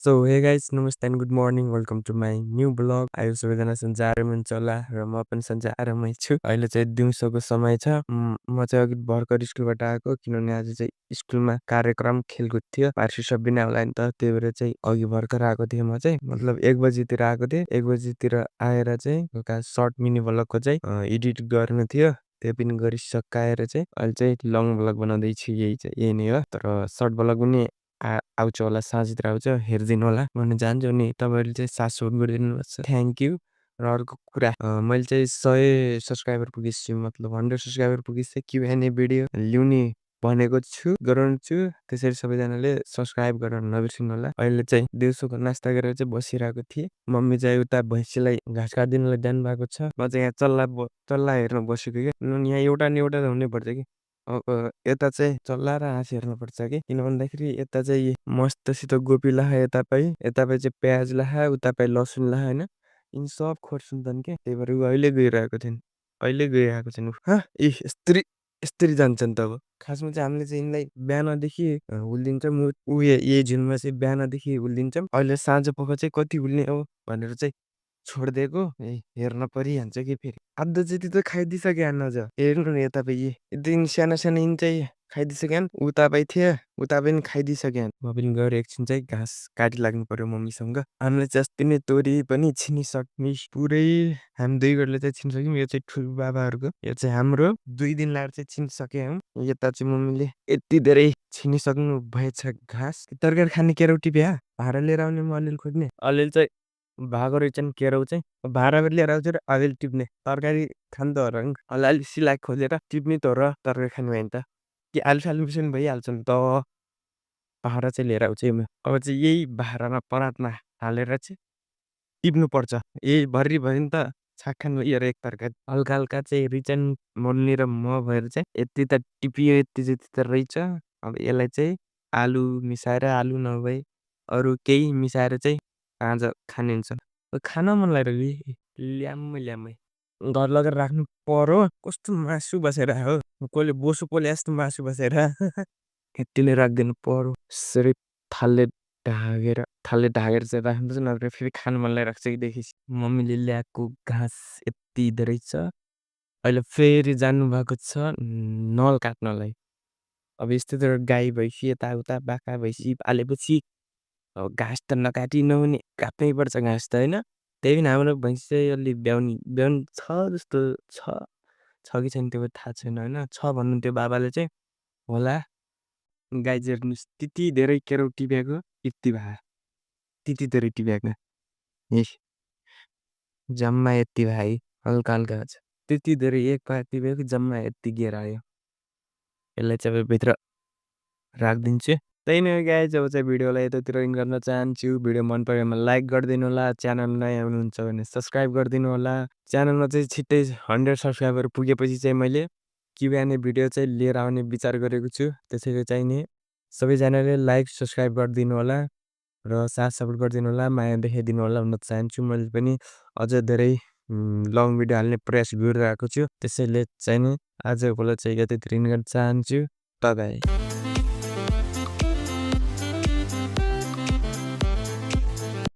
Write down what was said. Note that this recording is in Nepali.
Hey guys, namaste and good morning. Welcome to my new vlog. आयो सबैजना सन्चै आरामै हुनुहुन्छ होला र म पनि सन्चै आरामै छु। अहिले चाहिँ दिउँसोको समय छ। म चाहिँ अघि भर्खर स्कुलबाट आएको किनभने आज चाहिँ स्कुलमा कार्यक्रम खेलकुद थियो। वार्षिक सबै होला नि त त्यही भएर चाहिँ अघि भर्खर आएको थिएँ म चाहिँ मतलब 1 बजीतिर आएको थिएँ। 1 बजीतिर आएर चाहिँ एउटा सर्ट मिनी भ्लगको चाहिँ एडिट गर्नु थियो। त्यो पनि गरिसकाएर चाहिँ अहिले चाहिँ लङ भ्लग बनाउँदैछु। यही नै हो। तर सर्ट भ्लग पनि आउँछ होला साँझतिर आउँछ हेरिदिनु होला भन्न चाहन्छु। अनि तपाईँहरूले चाहिँ साथ सपोर्ट गरिदिनुपर्छ। Thank you. र अर्को कुरा मैले चाहिँ 100 सब्सक्राइबर पुगेछु मतलब 100 सब्सक्राइबर पुगेपछि Q&A भिडियो ल्याउने भनेको छु गराउँछु छु। त्यसरी सबैजनाले सब्सक्राइब गरेर नबिर्सिनु होला। अहिले चाहिँ दिउँसोको नास्ता गरेर चाहिँ बसिरहेको थिएँ। मम्मी चाहिँ उता भैँसीलाई घाँस काटिदिनलाई जानु भएको छ। म चाहिँ यहाँ चल्ला हेर्न बसेको क्या। यहाँ एउटा न एउटा त हुनैपर्छ कि। अब यता चाहिँ चल्ला र हाँस हेर्नुपर्छ कि किन भन्दाखेरि यता चाहिँ मस्तसित गोपी लाहा यता पाइ चाहिँ प्याज लाहा उता पाइ लसुन लाहा होइन यिनी सब खोर्छन् के त्यही भएर ऊ अहिले गइरहेको थिएन अहिले गइरहेको छैन यस्तरी जान्छन् त अब खासमा चाहिँ हामीले चाहिँ यिनलाई बिहानदेखि हुल्दिन्छौँ ऊ यही झिलमा चाहिँ बिहानदेखि हुल्दिन्छौँ अहिले साँझ पख चाहिँ कति हुल्ने हो भनेर चाहिँ छोडिदिएको हेर्न परिहाल्छ कि फेरि आधा जति त खाइदिइसक्यो अझ हेर्नु न यता पाइ दिन सानो सानो यिनी चाहिँ खाइदिइसक्यो उता पाइ थियो उता पनि खाइदिइसक्यो म पनि गएर एकछिन चाहिँ घाँस काटिलाग्नु पर्यो मम्मीसँग हामीले चाहिँ अस्ति नै तोरी पनि छिनिसक्ने पुरै हामी 2 गरले चाहिँ छिनिसक्यौँ। यो चाहिँ ठुलो बाबाहरूको यो चाहिँ हाम्रो 2 दिन लाएर चाहिँ छिनिसक्यो यता चाहिँ मम्मीले यति धेरै छिनिसक्नु भएछ घाँस तरकारी खाने केराउटी भ्या भाडा लिएर आउने म अलिअलि खोज्ने अलिअलि चाहिँ भएको रहेछन् केराउ चाहिँ भाडा लिएर आउँछ र अलिअलि टिप्ने तरकारी खानु त हो र अलिअलि सिलाइ खोजेर टिप्ने त हो र तरकारी खानु भयो नि त कि आलु सालु पनि भइहाल्छ नि त भाडा चाहिँ लिएर आउँछ अब चाहिँ यही भाडामा परातमा हालेर चाहिँ टिप्नुपर्छ यही भरि भयो नि त छाक्खान भइएर एक तरकारी हल्का हल्का चाहिँ रिचन मर्नी र म भएर चाहिँ यति त टिपियो यति जति त रहेछ। अब यसलाई चाहिँ आलु मिसाएर आलु नभए अरू केही मिसाएर चाहिँ आज खाने हुन्छ खान मन लागेर ल्याम्मै घर लगेर राख्नु पर्यो कस्तो मासु बसेर हो कसले बोसो पोले जस्तो मासु बसेर यतिले राखिदिनु पर्यो यसरी थालले ढाकेर चाहिँ राख्नुपर्छ नभए फेरि खानु मन लागिरहेको छ कि देखिस् मम्मीले ल्याएको घाँस यति धेरै छ अहिले फेरि जानुभएको छ नल काट्नलाई। अब यस्तोतिर गाई भैँसी यताउता बाख्रा भैँसी पालेपछि अब घाँस त नकाटी नहुने काट्नै पर्छ घाँस त होइन त्यही पनि हाम्रो भैँसी चाहिँ अलि ब्याउनी छ जस्तो छ कि छैन त्यो थाहा छैन होइन छ भन्नुहुन्थ्यो बाबाले चाहिँ होला गाई चाहिँ त्यति धेरै केराउ टिपेको यति भए त्यति धेरै टिपेको ए जम्मा यति भाइ हल्का हल्का छ त्यति धेरै एक पात टिपेको जम्मा यति गेर आयो यसलाई चाहिँ अब भित्र राखिदिन्छु। त्यही नै गाइज अब चाहिँ भिडियोलाई यतातिर इन गर्न चाहन्छु। भिडियो मन परेमा लाइक गरिदिनु होला च्यानल नयाँ हुनुहुन्छ भने सब्सक्राइब गरिदिनु होला। च्यानलमा चाहिँ छिट्टै 100 सब्सक्राइबर पुगेपछि चाहिँ मैले Q&A भिडियो चाहिँ लिएर आउने विचार गरेको छु। त्यसैले चाहिँ नि सबैजनाले लाइक सब्सक्राइब गरिदिनु होला र साथ सपोर्ट गरिदिनु होला माया देखाइदिनु होला भन्न चाहन्छु। मैले पनि अझ धेरै लङ भिडियो हाल्ने प्रयास गरिरहेको छु। त्यसैले चाहिँ नि आजको लागि चाहिँ यतैतिर इन गर्न चाहन्छु। Bye bye.